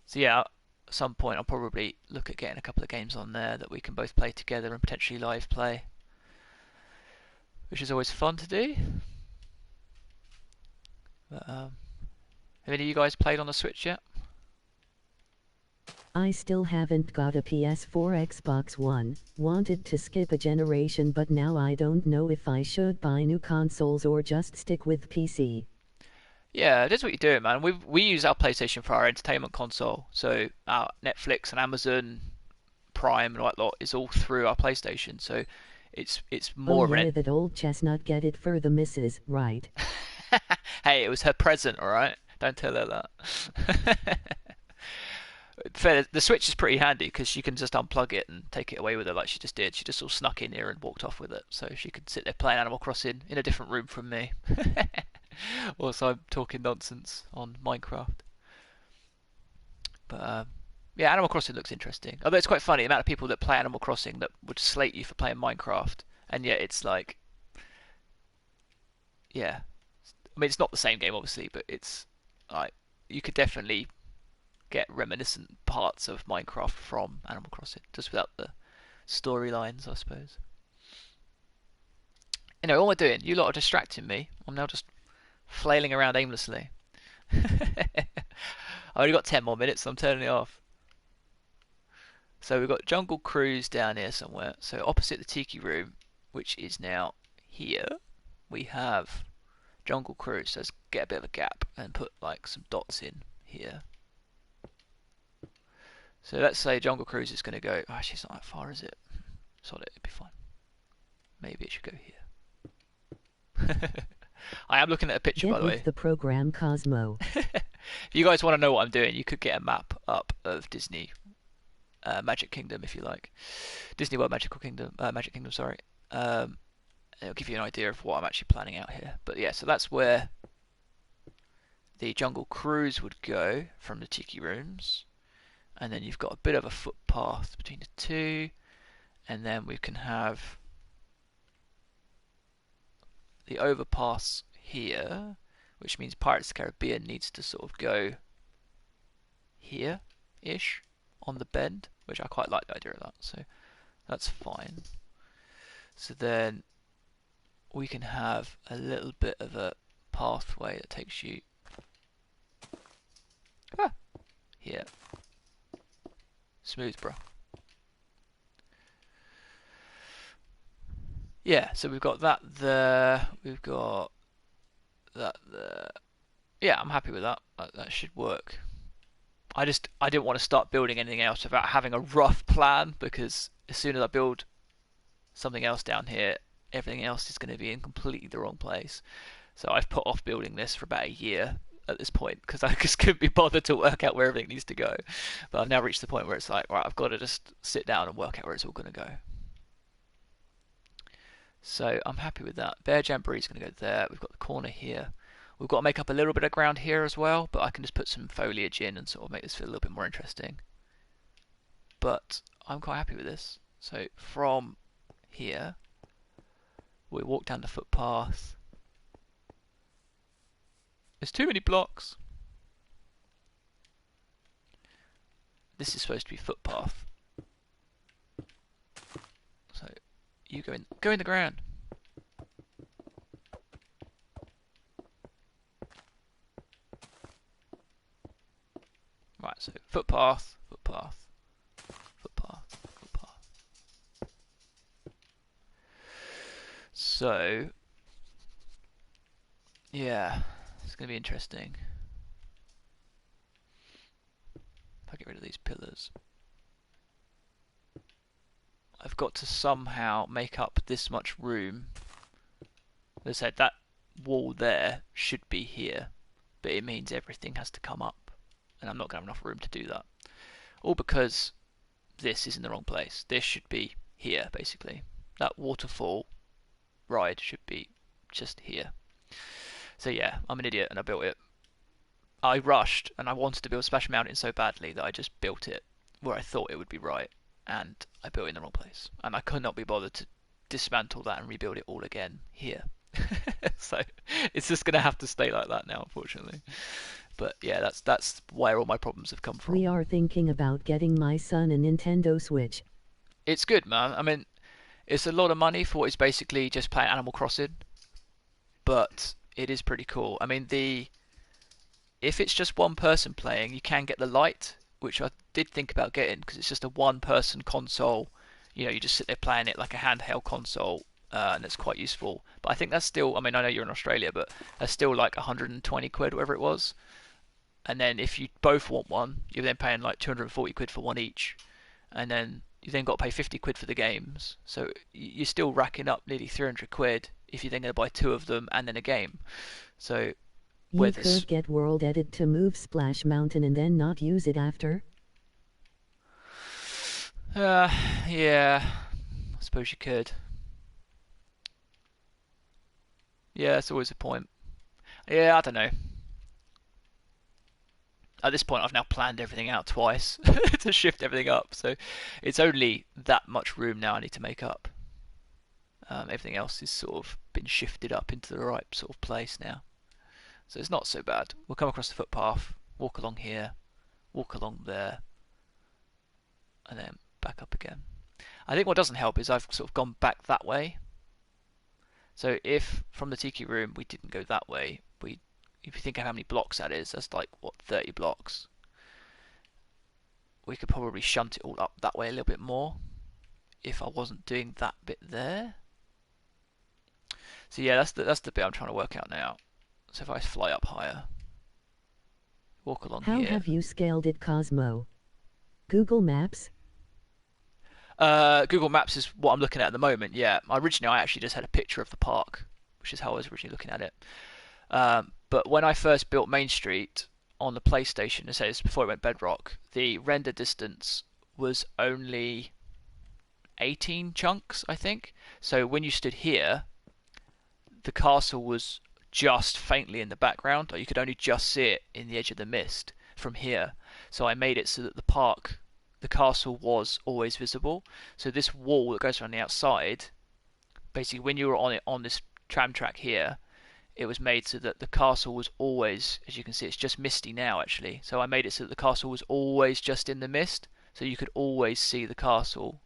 so yeah, at some point I'll probably look at getting a couple of games on there that we can both play together and potentially live play, which is always fun to do. But, have any of you guys played on the Switch yet? I still haven't got a PS4 Xbox One. Wanted to skip a generation, but now I don't know if I should buy new consoles or just stick with PC. Yeah, that's what you're doing, man. We use our PlayStation for our entertainment console, so our Netflix and Amazon Prime and all that lot is all through our PlayStation. So it's Oh more of yeah, an that old chestnut, get it for the missus, right? hey, it was her present, all right. Don't tell her that. Fair, the Switch is pretty handy because she can just unplug it and take it away with her like she just did. She just sort of snuck in here and walked off with it, so she could sit there playing Animal Crossing in a different room from me. Also, I'm talking nonsense on Minecraft. But yeah, Animal Crossing looks interesting. Although it's quite funny the amount of people that play Animal Crossing that would slate you for playing Minecraft, and yet it's like, yeah, I mean it's not the same game obviously, but it's like you could definitely get reminiscent parts of Minecraft from Animal Crossing, just without the storylines, I suppose. Anyway, what am I doing? You lot are distracting me. I'm now just flailing around aimlessly. I only got 10 more minutes, so I'm turning it off. So we've got Jungle Cruise down here somewhere. So opposite the Tiki Room, which is now here, we have Jungle Cruise. So let's get a bit of a gap and put like some dots in here. So let's say Jungle Cruise is going to go. Oh, actually, it's not that far, is it? Sod it, it'd be fine. Maybe it should go here. I am looking at a picture, Get by the with way. the program, Cosmo. If you guys want to know what I'm doing, you could get a map up of Disney Magic Kingdom if you like. Disney World Magical Kingdom, Magic Kingdom, sorry. It'll give you an idea of what I'm actually planning out here. But yeah, so that's where the Jungle Cruise would go from the Tiki Rooms. And then you've got a bit of a footpath between the two. And then we can have the overpass here, which means Pirates of the Caribbean needs to sort of go here-ish on the bend, which I quite like the idea of that, so that's fine. So then we can have a little bit of a pathway that takes you here. Smooth, bro. Yeah, so we've got that there. We've got that there. Yeah, I'm happy with that. That should work. I didn't want to start building anything else without having a rough plan, because as soon as I build something else down here, everything else is going to be in completely the wrong place. So I've put off building this for about a year at this point because I just couldn't be bothered to work out where everything needs to go. But I've now reached the point where it's like, right, I've got to just sit down and work out where it's all going to go. So I'm happy with that. Bear Jamboree is going to go there. We've got the corner here. We've got to make up a little bit of ground here as well, but I can just put some foliage in and sort of make this feel a little bit more interesting. But I'm quite happy with this. So from here, We walk down the footpath. There's too many blocks. This is supposed to be footpath. So you go in the ground. Right, so footpath, footpath, footpath, footpath. So yeah, it's gonna be interesting. If I get rid of these pillars. I've got to somehow make up this much room. As I said, that wall there should be here, but it means everything has to come up, and I'm not going to have enough room to do that. All because this is in the wrong place. This should be here, basically. That waterfall ride should be just here. So yeah, I'm an idiot and I built it. I rushed and I wanted to build Splash Mountain so badly that I just built it where I thought it would be right, and I built it in the wrong place. And I could not be bothered to dismantle that and rebuild it all again here. So it's just going to have to stay like that now, unfortunately. But yeah, that's where all my problems have come from. We are thinking about getting my son a Nintendo Switch. It's good, man. I mean, it's a lot of money for what is basically just playing Animal Crossing, but it is pretty cool. I mean, if it's just one person playing, you can get the Lite, which I did think about getting because it's just a one-person console. You know, you just sit there playing it like a handheld console, and it's quite useful. But I think that's still, I mean, I know you're in Australia, but that's still like 120 quid, whatever it was. And then if you both want one, you're then paying like 240 quid for one each. And then you then got to pay 50 quid for the games. So you're still racking up nearly 300 quid if you're then going to buy two of them and then a game. So You could get World Edit to move Splash Mountain and then not use it after. Yeah, I suppose you could. Yeah, that's always a point. Yeah, I don't know. At this point, I've now planned everything out twice to shift everything up, so it's only that much room now I need to make up. Everything else is sort of been shifted up into the right sort of place now. So it's not so bad. We'll come across the footpath, walk along here, walk along there, and then back up again. I think what doesn't help is I've sort of gone back that way. So if from the tiki room we didn't go that way, if you think of how many blocks that is, that's like, what, 30 blocks. We could probably shunt it all up that way a little bit more if I wasn't doing that bit there. So yeah, that's the bit I'm trying to work out now. So if I fly up higher, walk along How here. have you scaled it, Cosmo? Google Maps? Google Maps is what I'm looking at the moment, yeah. Originally, I actually just had a picture of the park, which is how I was originally looking at it. But when I first built Main Street on the PlayStation, it says before it went Bedrock, the render distance was only 18 chunks, I think. So when you stood here, the castle was just faintly in the background, or you could only just see it in the edge of the mist from here. So I made it so that the castle was always visible. So this wall that goes around the outside, basically when you were on this tram track here, it was made so that the castle was always, as you can see, it's just misty now actually. So I made it so that the castle was always just in the mist, so you could always see the castle,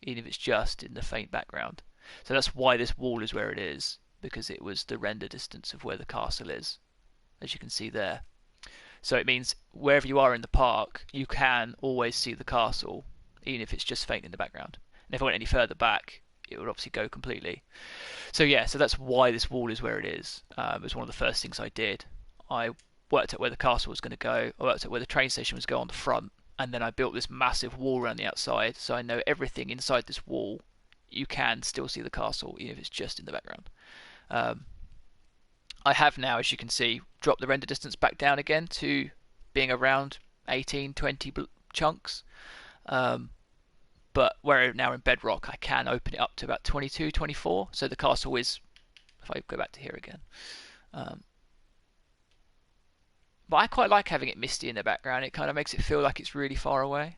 even if it's just in the faint background. So that's why this wall is where it is, because it was the render distance of where the castle is, as you can see there. So it means wherever you are in the park, you can always see the castle, even if it's just faint in the background. And if I went any further back, it would obviously go completely. So yeah, so that's why this wall is where it is. It was one of the first things I did. I worked out where the castle was going to go. I worked out where the train station was going on the front, and then I built this massive wall around the outside. So I know everything inside this wall. You can still see the castle, even if it's just in the background. I have now, as you can see, dropped the render distance back down again to being around 18, 20 chunks. But where now in Bedrock, I can open it up to about 22, 24. So the castle is, if I go back to here again. But I quite like having it misty in the background. It kind of makes it feel like it's really far away.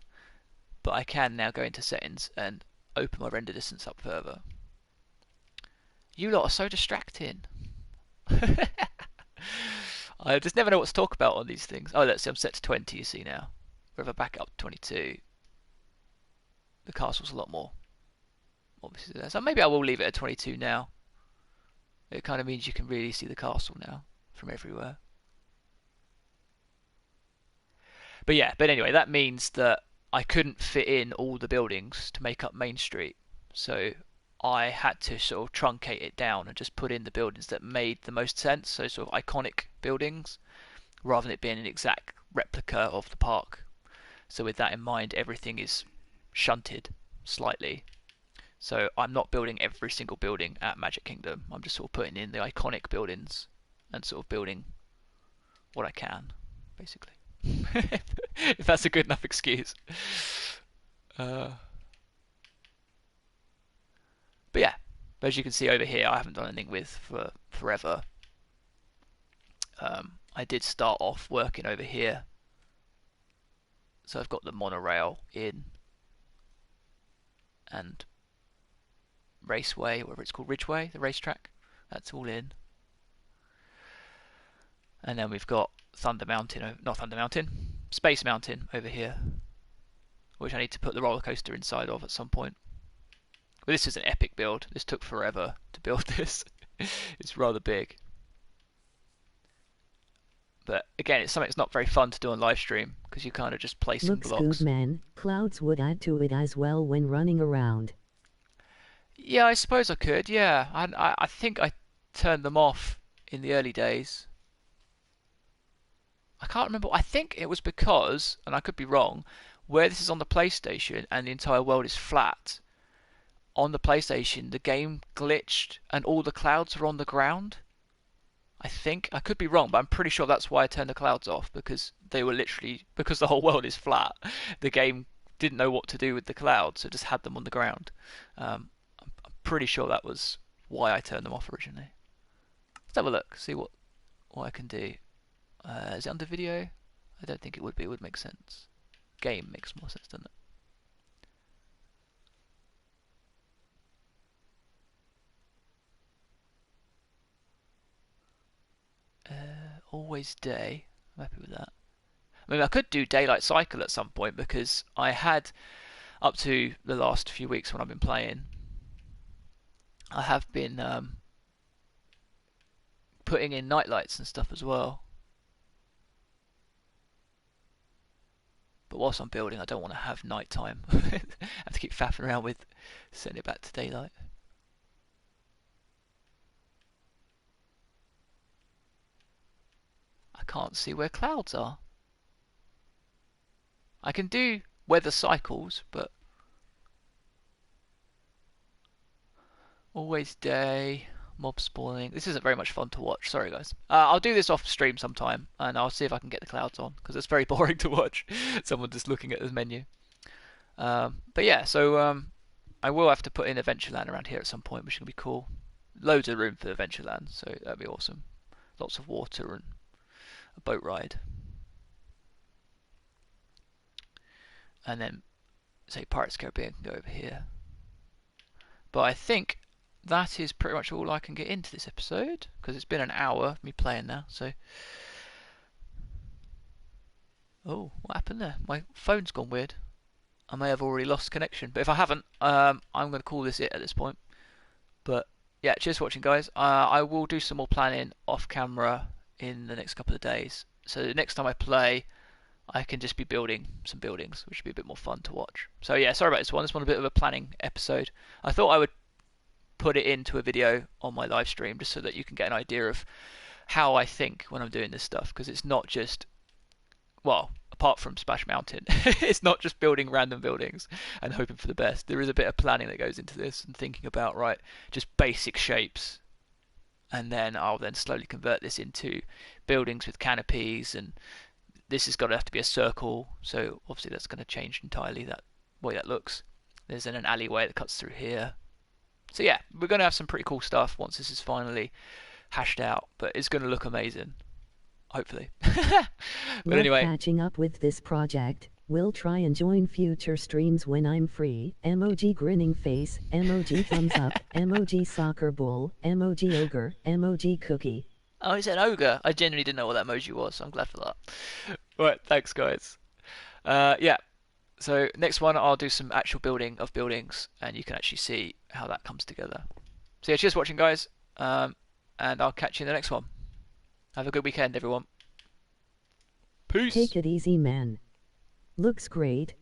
But I can now go into settings and open my render distance up further. You lot are so distracting. I just never know what to talk about on these things. Oh, let's see, I'm set to 20, you see now. But if I back up to 22, the castle's a lot more obviously there. So maybe I will leave it at 22 now. It kind of means you can really see the castle now from everywhere. But yeah, but anyway, that means that I couldn't fit in all the buildings to make up Main Street. So I had to sort of truncate it down and just put in the buildings that made the most sense. So sort of iconic buildings rather than it being an exact replica of the park. So with that in mind, everything is shunted slightly. So I'm not building every single building at Magic Kingdom. I'm just sort of putting in the iconic buildings and sort of building what I can, basically. If that's a good enough excuse. Uh, but yeah, as you can see over here, I haven't done anything with for forever. I did start off working over here. So I've got the monorail in and raceway, whatever it's called, Ridgeway, the racetrack. That's all in. And then we've got Thunder Mountain, not Thunder Mountain, Space Mountain over here, which I need to put the roller coaster inside of at some point. But this is an epic build. This took forever to build this. It's rather big. But again, it's something that's not very fun to do on live stream because you're kind of just placing Looks blocks. good, man. Clouds would add to it as well when running around. Yeah, I suppose I could. Yeah, I think I turned them off in the early days. I can't remember. I think it was because, and I could be wrong, where this is on the PlayStation and the entire world is flat, on the PlayStation the game glitched and all the clouds are on the ground. I think. I could be wrong, but I'm pretty sure that's why I turned the clouds off, because they were literally, because the whole world is flat, the game didn't know what to do with the clouds, so it just had them on the ground. I'm pretty sure that was why I turned them off originally. Let's have a look, see what I can do. Is it under video? I don't think it would be. It would make sense. Game makes more sense, doesn't it? Always day. I'm happy with that. I mean, I could do daylight cycle at some point because I had, up to the last few weeks when I've been playing, I have been putting in night lights and stuff as well. But whilst I'm building, I don't want to have night time. I have to keep faffing around with setting it back to daylight. I can't see where clouds are. I can do weather cycles, but always day, mob spawning. This isn't very much fun to watch. Sorry, guys. I'll do this off stream sometime, and I'll see if I can get the clouds on, because it's very boring to watch someone just looking at the menu. But yeah, so I will have to put in Adventureland around here at some point, which is going to be cool. Loads of room for Adventureland, so that'd be awesome. Lots of water and a boat ride. And then, say, Pirates of the Caribbean can go over here. But I think that is pretty much all I can get into this episode, because it's been an hour of me playing now, so... Oh, what happened there? My phone's gone weird. I may have already lost connection, but if I haven't, I'm going to call this it at this point. But yeah, cheers for watching, guys. I will do some more planning off camera in the next couple of days. So the next time I play, I can just be building some buildings, which will be a bit more fun to watch. So yeah, sorry about this one. This one a bit of a planning episode. I thought I would put it into a video on my live stream just so that you can get an idea of how I think when I'm doing this stuff, because it's not just, well, apart from Splash Mountain, it's not just building random buildings and hoping for the best. There is a bit of planning that goes into this and thinking about, right, just basic shapes, and then I'll then slowly convert this into buildings with canopies, and this has got to have to be a circle, so obviously that's going to change entirely that way that looks. There's then an alleyway that cuts through here. So yeah, we're going to have some pretty cool stuff once this is finally hashed out, but it's going to look amazing, hopefully. But Love anyway, catching up with this project. Will try and join future streams when I'm free. Emoji grinning face. Emoji thumbs up. Emoji soccer ball. Emoji ogre. Emoji cookie. Oh, he said ogre. I genuinely didn't know what that emoji was, so I'm glad for that. Right, thanks, guys. Yeah. So next one, I'll do some actual building of buildings, and you can actually see how that comes together. So yeah, cheers for watching, guys, and I'll catch you in the next one. Have a good weekend, everyone. Peace. Take it easy, man. Looks great.